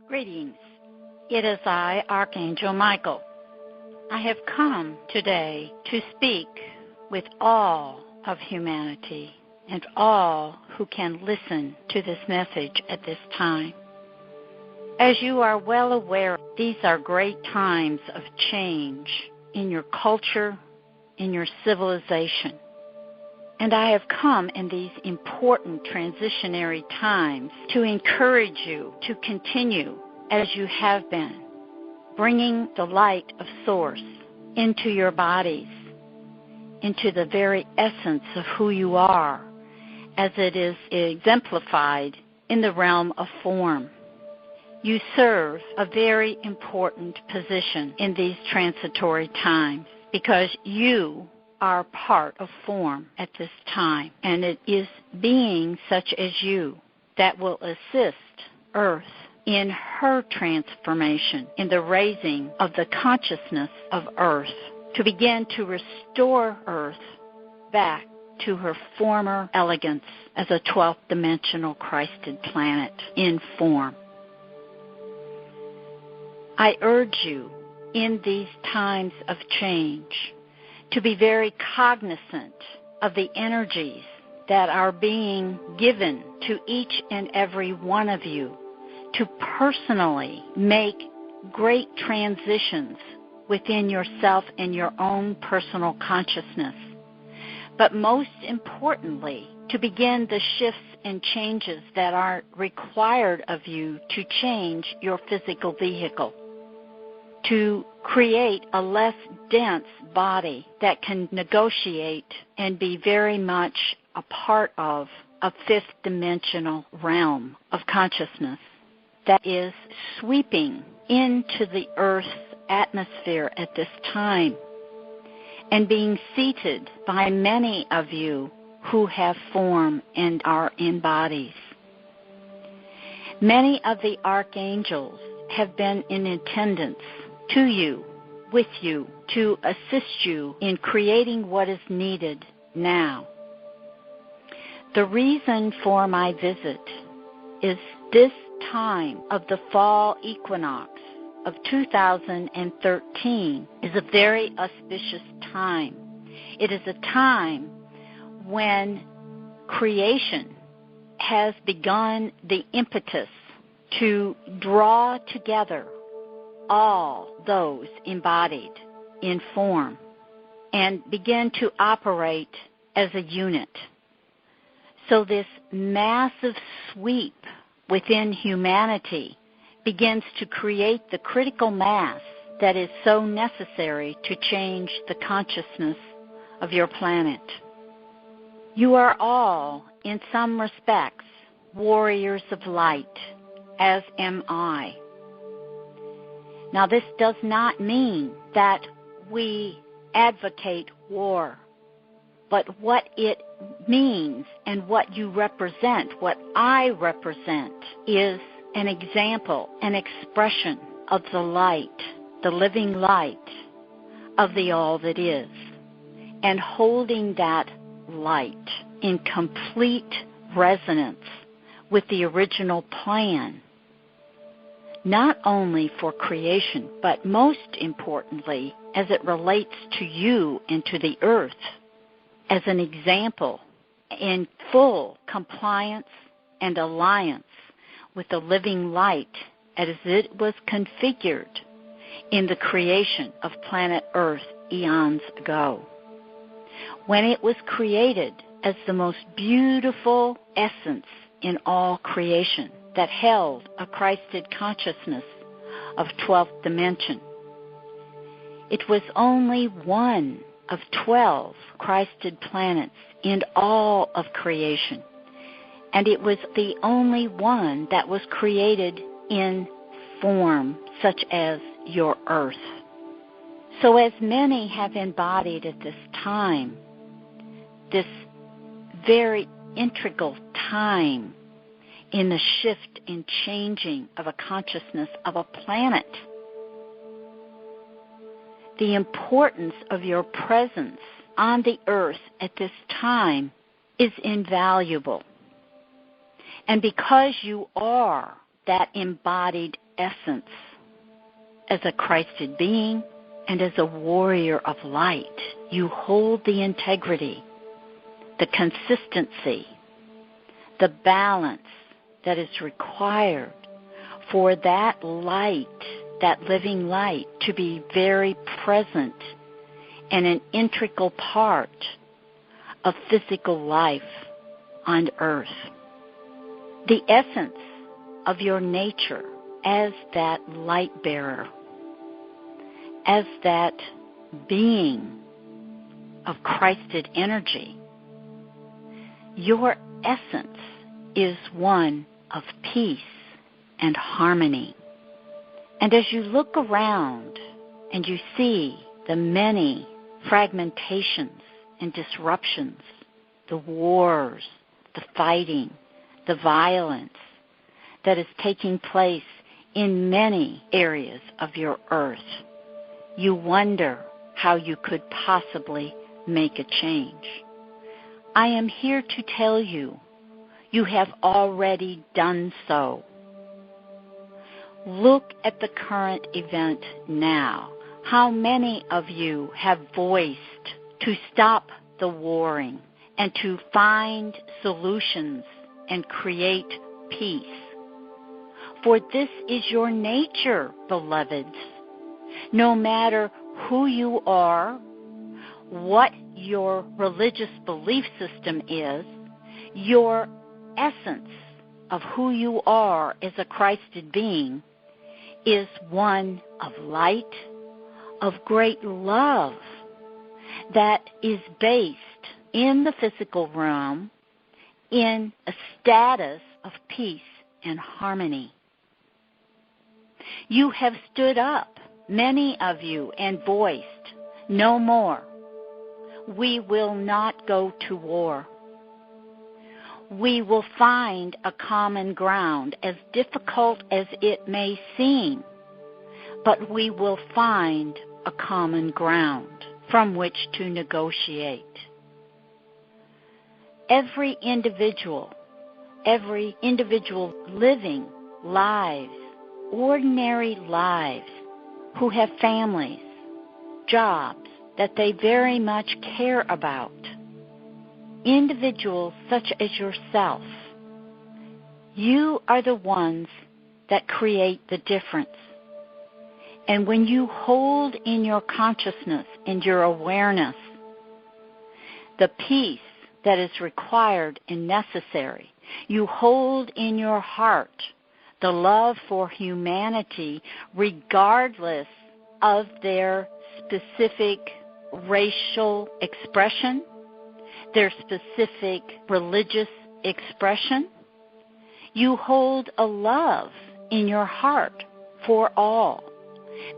Greetings. It is I, Archangel Michael. I have come today to speak with all of humanity and all who can listen to this message at this time. As you are well aware, these are great times of change in your culture, in your civilization. And I have come in these important transitionary times to encourage you to continue as you have been, bringing the light of Source into your bodies, into the very essence of who you are, as it is exemplified in the realm of form. You serve a very important position in these transitory times because you are part of form at this time, and it is beings such as you that will assist Earth in her transformation, in the raising of the consciousness of Earth, to begin to restore Earth back to her former elegance as a 12th dimensional Christed planet in form. I urge you in these times of change to be very cognizant of the energies that are being given to each and every one of you to personally make great transitions within yourself and your own personal consciousness. But most importantly, to begin the shifts and changes that are required of you to change your physical vehicle, to create a less dense body that can negotiate and be very much a part of a fifth dimensional realm of consciousness that is sweeping into the Earth's atmosphere at this time and being seated by many of you who have form and are in bodies. Many of the archangels have been in attendance to you, with you, to assist you in creating what is needed now. The reason for my visit is this time of the fall equinox of 2013 is a very auspicious time. It is a time when creation has begun the impetus to draw together all those embodied in form and begin to operate as a unit. So this massive sweep within humanity begins to create the critical mass that is so necessary to change the consciousness of your planet. You are all, in some respects, warriors of light, as am I. Now, this does not mean that we advocate war, but what it means and what you represent, what I represent, is an example, an expression of the light, the living light of the all that is, and holding that light in complete resonance with the original plan, not only for creation, but most importantly, as it relates to you and to the earth, as an example in full compliance and alliance with the living light as it was configured in the creation of planet Earth eons ago. When it was created as the most beautiful essence in all creation, that held a Christed consciousness of 12th dimension. It was only one of 12 Christed planets in all of creation, and it was the only one that was created in form such as your Earth. So as many have embodied at this time, this very integral time in the shift and changing of a consciousness of a planet, the importance of your presence on the earth at this time is invaluable. And because you are that embodied essence as a Christed being and as a warrior of light. You hold the integrity, the consistency, the balance that is required for that light, that living light, to be very present and an integral part of physical life on earth. The essence of your nature as that light bearer, as that being of Christed energy, your essence is one of peace and harmony. And as you look around and you see the many fragmentations and disruptions, the wars, the fighting, the violence that is taking place in many areas of your earth, you wonder how you could possibly make a change. I am here to tell you, you have already done so. Look at the current event now. How many of you have voiced to stop the warring and to find solutions and create peace? For this is your nature, beloveds. No matter who you are, what your religious belief system is, your essence of who you are as a Christed being is one of light, of great love, that is based in the physical realm in a status of peace and harmony. You have stood up, many of you, and voiced, no more. We will not go to war. We will find a common ground, as difficult as it may seem, but we will find a common ground from which to negotiate. Every individual living lives, ordinary lives, who have families, jobs that they very much care about, individuals such as yourself, you are the ones that create the difference. And when you hold in your consciousness and your awareness the peace that is required and necessary, you hold in your heart the love for humanity regardless of their specific racial expression, their specific religious expression. You hold a love in your heart for all,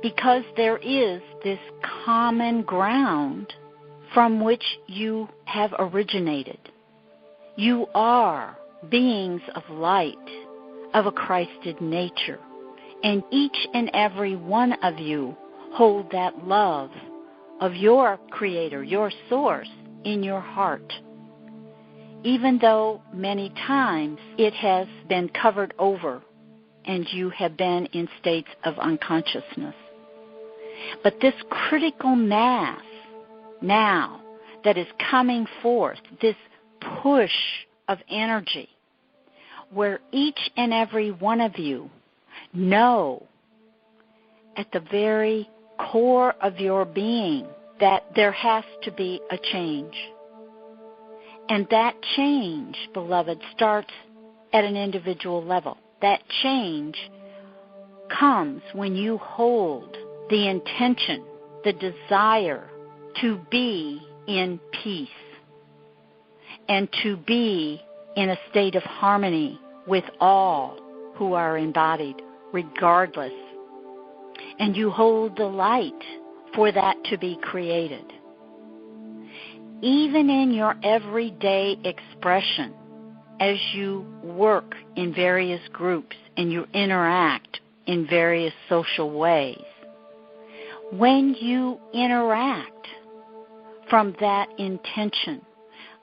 because there is this common ground from which you have originated. You are beings of light, of a Christed nature, and each and every one of you hold that love of your Creator, your Source, in your heart, even though many times it has been covered over and you have been in states of unconsciousness. But this critical mass now that is coming forth, this push of energy, where each and every one of you know at the very core of your being that there has to be a change. And that change, beloved, starts at an individual level. That change comes when you hold the intention, the desire to be in peace and to be in a state of harmony with all who are embodied, regardless. And you hold the light for that to be created. Even in your everyday expression, as you work in various groups and you interact in various social ways, when you interact from that intention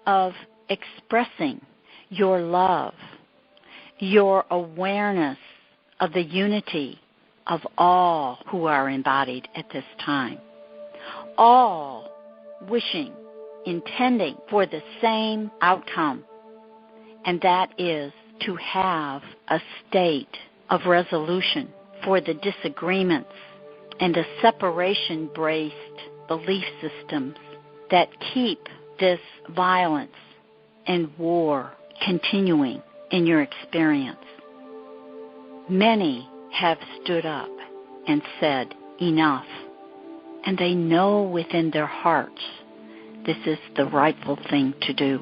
of expressing your love, your awareness of the unity of all who are embodied at this time, all wishing, intending for the same outcome, and that is to have a state of resolution for the disagreements and the separation-based belief systems that keep this violence and war continuing in your experience. Many have stood up and said, enough, and they know within their hearts this is the rightful thing to do.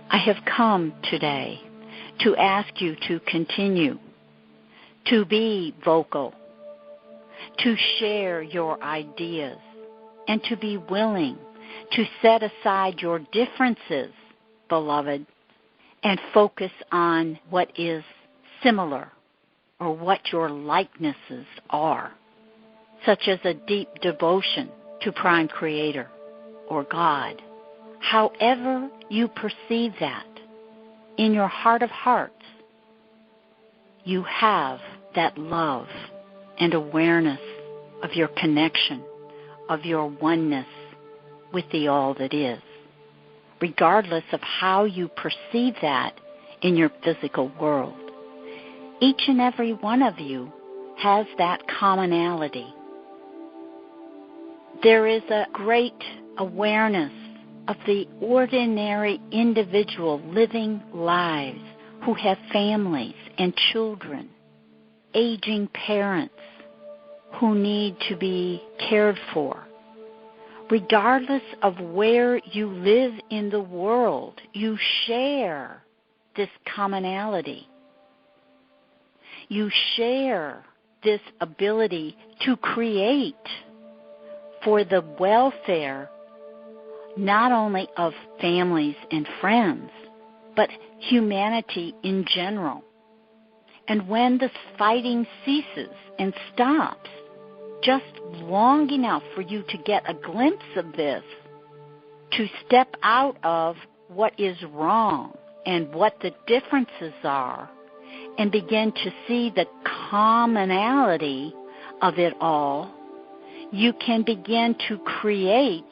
I have come today to ask you to continue to be vocal, to share your ideas, and to be willing to set aside your differences, beloved, and focus on what is similar or what your likenesses are, such as a deep devotion to Prime Creator or God. However you perceive that, in your heart of hearts, you have that love and awareness of your connection, of your oneness with the all that is, regardless of how you perceive that in your physical world. Each and every one of you has that commonality. There is a great awareness of the ordinary individual living lives who have families and children, aging parents who need to be cared for. Regardless of where you live in the world, you share this commonality. You share this ability to create for the welfare not only of families and friends, but humanity in general. And when the fighting ceases and stops, just long enough for you to get a glimpse of this, to step out of what is wrong and what the differences are, and begin to see the commonality of it all, you can begin to create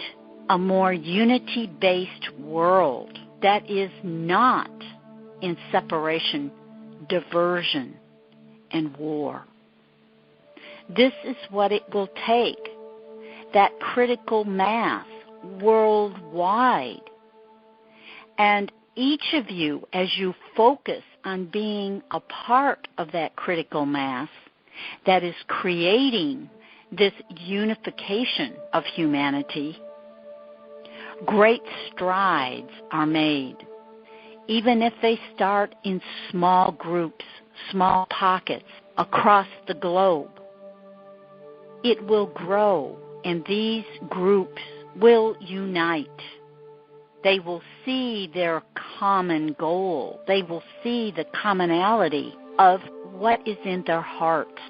a more unity-based world that is not in separation, diversion, and war. This is what it will take, that critical mass worldwide. And each of you, as you focus on being a part of that critical mass that is creating this unification of humanity, great strides are made, even if they start in small groups, small pockets across the globe. It will grow, and these groups will unite. They will see their common goal. They will see the commonality of what is in their hearts.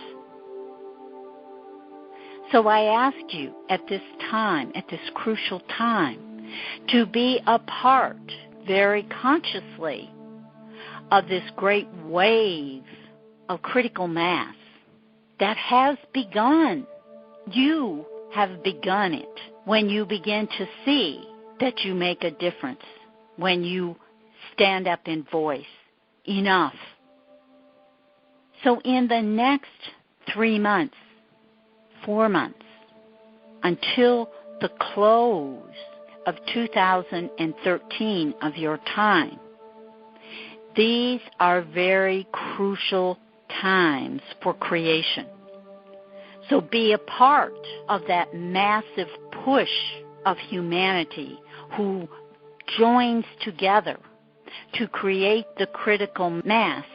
So I ask you at this time, at this crucial time, to be a part very consciously of this great wave of critical mass that has begun. You have begun it when you begin to see that you make a difference, when you stand up in voice. Enough. So in the next 3 months, 4 months, until the close of 2013 of your time, these are very crucial times for creation. So be a part of that massive push of humanity who joins together to create the critical mass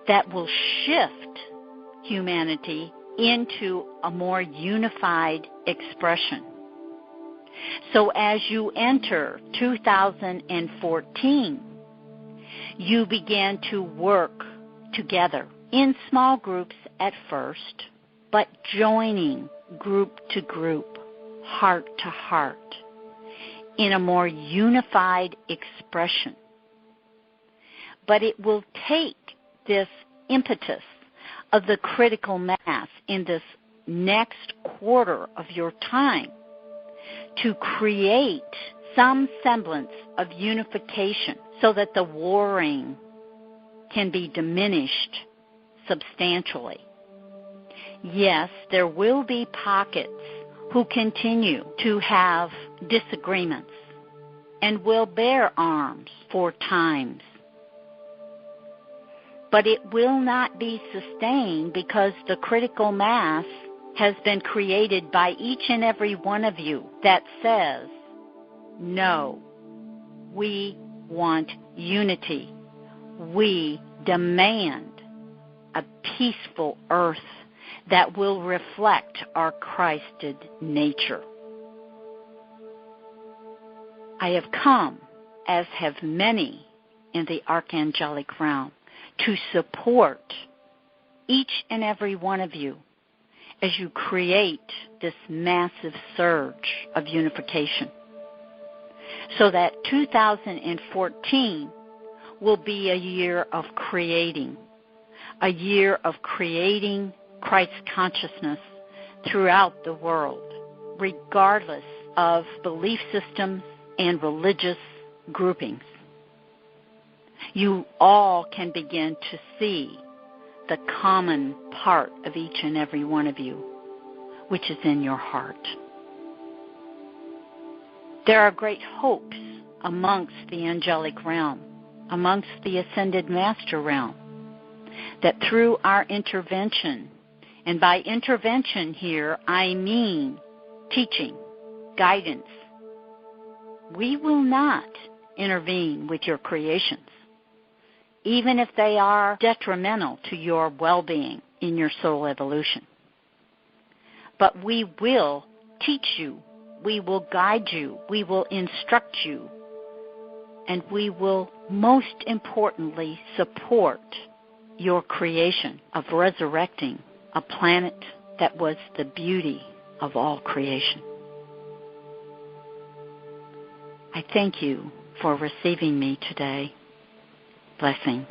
that will shift humanity into a more unified expression. So as you enter 2014, you began to work together in small groups at first, but joining group to group, heart to heart, in a more unified expression. But it will take this impetus of the critical mass in this next quarter of your time to create some semblance of unification so that the warring can be diminished substantially. Yes, there will be pockets who continue to have disagreements and will bear arms for times. But it will not be sustained because the critical mass has been created by each and every one of you that says, no, we want unity. We demand a peaceful earth that will reflect our Christed nature. I have come, as have many in the archangelic realm, to support each and every one of you as you create this massive surge of unification, so that 2014 will be a year of creating Christ consciousness throughout the world, regardless of belief systems and religious groupings. You all can begin to see the common part of each and every one of you, which is in your heart. There are great hopes amongst the angelic realm, amongst the ascended master realm, that through our intervention, and by intervention here I mean teaching, guidance, we will not intervene with your creations, even if they are detrimental to your well-being in your soul evolution. But we will teach you, we will guide you, we will instruct you, and we will most importantly support your creation of resurrecting a planet that was the beauty of all creation. I thank you for receiving me today. Blessings.